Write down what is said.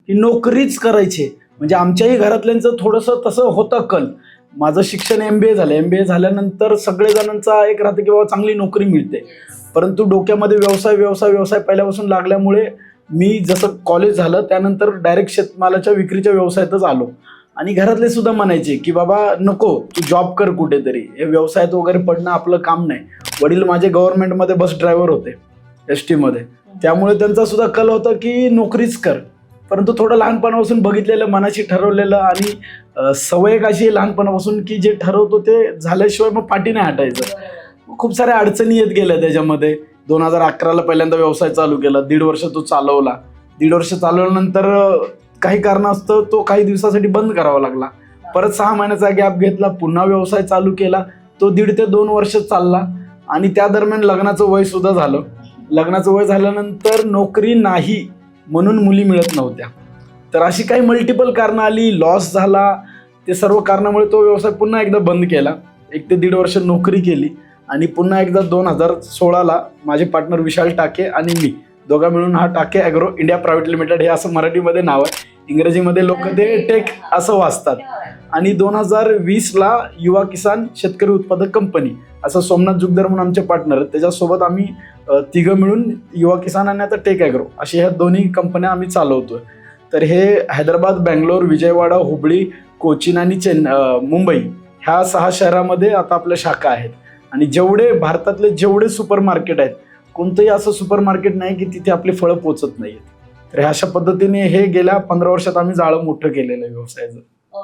की नोकरीच करायची. म्हणजे आमच्याही घरातल्यांचं थोडंसं तसं होतं कल. माझं शिक्षण MBA झालं. MBA झाल्यानंतर सगळेजणांचा एक राहतं की बाबा चांगली नोकरी मिळते. परंतु डोक्यामध्ये व्यवसाय व्यवसाय व्यवसाय पहिल्यापासून लागल्यामुळे मी जसं कॉलेज झालं त्यानंतर डायरेक्ट शेतमालाच्या विक्रीच्या व्यवसायातच आलो. आणि घरातले सुद्धा म्हणायचे की बाबा नको, तू जॉब कर कुठेतरी, हे व्यवसायात वगैरे पडणं आपलं काम नाही. वडील माझे गव्हर्नमेंटमध्ये बस ड्रायव्हर होते ST मध्ये, त्यामुळे त्यांचा सुद्धा कल होता की नोकरीच कर. परंतु थोडं लहानपणापासून बघितलेलं, मनाशी ठरवलेलं आणि सवय एक अशी आहे लहानपणापासून की जे ठरवतो ते झाल्याशिवाय मग पाठी नाही हटायचं. खूप साऱ्या अडचणी येत गेल्या त्याच्यामध्ये. 2011ला पहिल्यांदा व्यवसाय चालू केला. 1.5 वर्ष तो चालवला. 1.5 वर्ष चालवल्यानंतर काही कारणास्तव तो काही दिवसासाठी बंद करावा लागला. परत 6 महिन्याचा गॅप घेतला, पुन्हा व्यवसाय चालू केला. तो 1.5 ते 2 वर्ष चालला आणि त्या दरम्यान लग्नाचं वय सुद्धा झालं. लग्नाचं वय झाल्यानंतर नोकरी नाही म्हणून मुली मिळत नव्हत्या. तर अशी काही मल्टिपल कारणं आली, लॉस झाला. ते सर्व कारणामुळे तो व्यवसाय पुन्हा एकदा बंद केला. 1 ते 1.5 वर्ष नोकरी केली आणि पुन्हा एकदा 2016ला माझे पार्टनर विशाल टाके आणि मी दोघं मिळून हा टाके ॲग्रो इंडिया प्रायव्हेट लिमिटेड, हे असं मराठीमध्ये नाव आहे, इंग्रजीमध्ये लोक ते टेक असं वाचतात. आणि 2020ला युवा किसान शेतकरी उत्पादक कंपनी, असं सोमनाथ जुगदर म्हणून आमचे पार्टनर आहेत, त्याच्यासोबत आम्ही तिघं मिळून युवा किसान आणि आता टेक ॲग्रो अशी ह्या दोन्ही कंपन्या आम्ही चालवतोय. तर हे हैदराबाद, बँगलोर, विजयवाडा, हुबळी, कोचीन आणि मुंबई ह्या 6 शहरामध्ये आता आपल्या शाखा आहेत. आणि जेवढे भारतातले जेवढे सुपर मार्केट आहेत, कोणतंही असं सुपर मार्केट नाही की तिथे आपली फळं पोचत नाहीत. तर अशा पद्धतीने हे गेल्या 15 वर्षात आम्ही जाळं मोठं केलेलं आहे व्यवसायाचं.